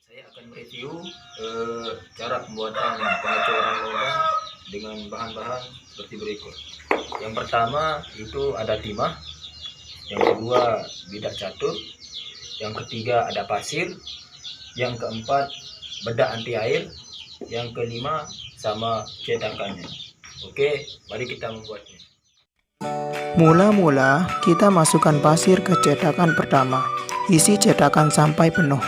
Saya akan mereview cara pembuatan pengecoran logam dengan bahan-bahan seperti berikut. Yang pertama itu ada timah, yang kedua bidak catur, yang ketiga ada pasir, yang keempat bedak anti air, yang kelima sama cetakannya. Oke, mari kita membuatnya. Mula-mula kita masukkan pasir ke cetakan pertama. Isi cetakan sampai penuh.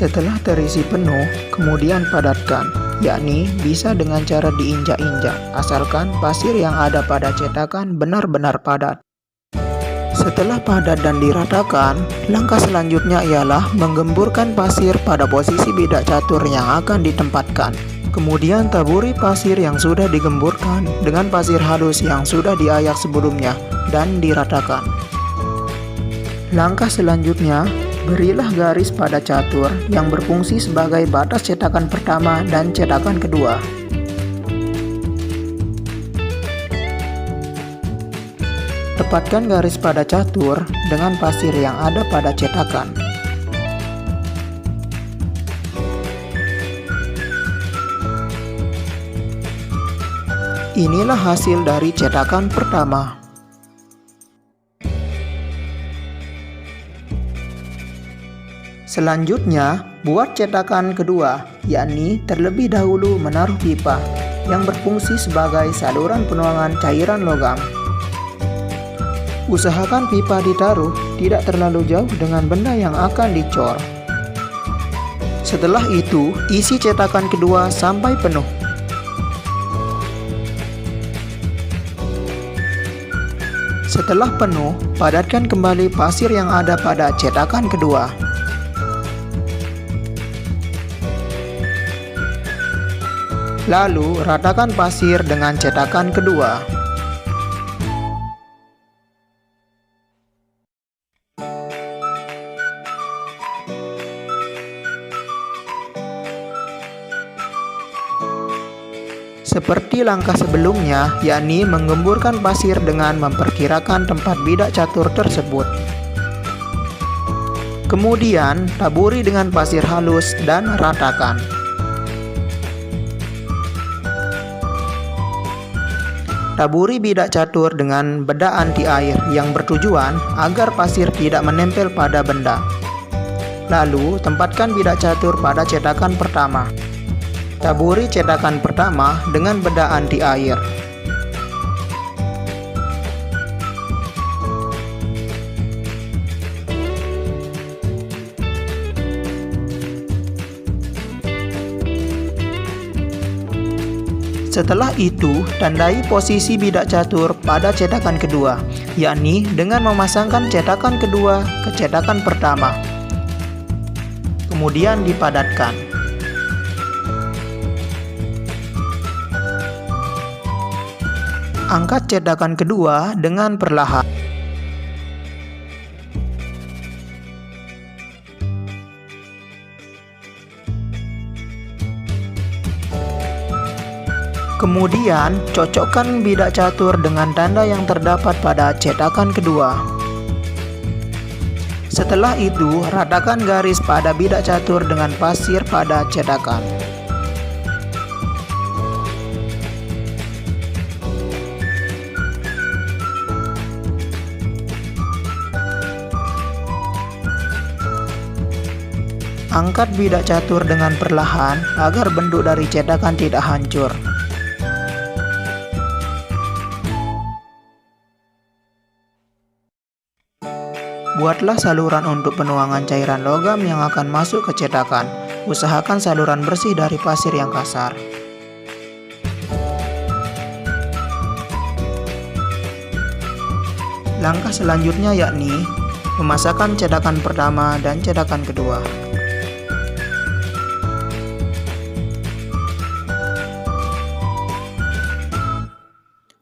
Setelah terisi penuh, kemudian padatkan, yakni bisa dengan cara diinjak-injak, asalkan pasir yang ada pada cetakan benar-benar padat. Setelah padat dan diratakan, langkah selanjutnya ialah menggemburkan pasir pada posisi bidak catur yang akan ditempatkan. Kemudian taburi pasir yang sudah digemburkan dengan pasir halus yang sudah diayak sebelumnya dan diratakan. Langkah selanjutnya, berilah garis pada catur yang berfungsi sebagai batas cetakan pertama dan cetakan kedua. Tepatkan garis pada catur dengan pasir yang ada pada cetakan. Inilah hasil dari cetakan pertama. Selanjutnya, buat cetakan kedua, yakni terlebih dahulu menaruh pipa yang berfungsi sebagai saluran penuangan cairan logam. Usahakan pipa ditaruh tidak terlalu jauh dengan benda yang akan dicor. Setelah itu, isi cetakan kedua sampai penuh. Setelah penuh, padatkan kembali pasir yang ada pada cetakan kedua. Lalu, ratakan pasir dengan cetakan kedua. Seperti langkah sebelumnya, yakni menggemburkan pasir dengan memperkirakan tempat bidak catur tersebut. Kemudian, taburi dengan pasir halus dan ratakan. Taburi bidak catur dengan bedak anti air yang bertujuan agar pasir tidak menempel pada benda. Lalu, tempatkan bidak catur pada cetakan pertama. Taburi cetakan pertama dengan bedak anti air. Setelah itu, tandai posisi bidak catur pada cetakan kedua, yakni dengan memasangkan cetakan kedua ke cetakan pertama. Kemudian dipadatkan. Angkat cetakan kedua dengan perlahan. Kemudian, cocokkan bidak catur dengan tanda yang terdapat pada cetakan kedua. Setelah itu, ratakan garis pada bidak catur dengan pasir pada cetakan. Angkat bidak catur dengan perlahan agar bentuk dari cetakan tidak hancur. Buatlah saluran untuk penuangan cairan logam yang akan masuk ke cetakan. Usahakan saluran bersih dari pasir yang kasar. Langkah selanjutnya yakni memasakkan cetakan pertama dan cetakan kedua.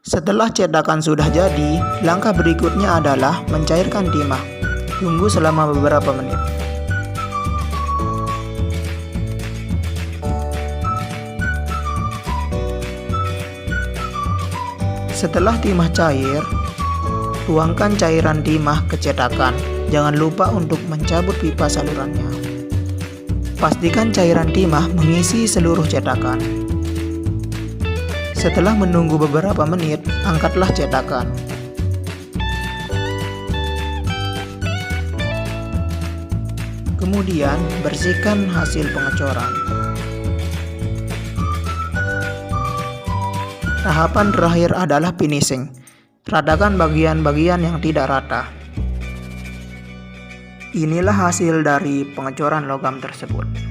Setelah cetakan sudah jadi, langkah berikutnya adalah mencairkan timah. Tunggu selama beberapa menit. Setelah timah cair, tuangkan cairan timah ke cetakan. Jangan lupa untuk mencabut pipa salurannya. Pastikan cairan timah mengisi seluruh cetakan. Setelah menunggu beberapa menit, angkatlah cetakan. Kemudian bersihkan hasil pengecoran. Tahapan terakhir adalah finishing. Ratakan bagian-bagian yang tidak rata. Inilah hasil dari pengecoran logam tersebut.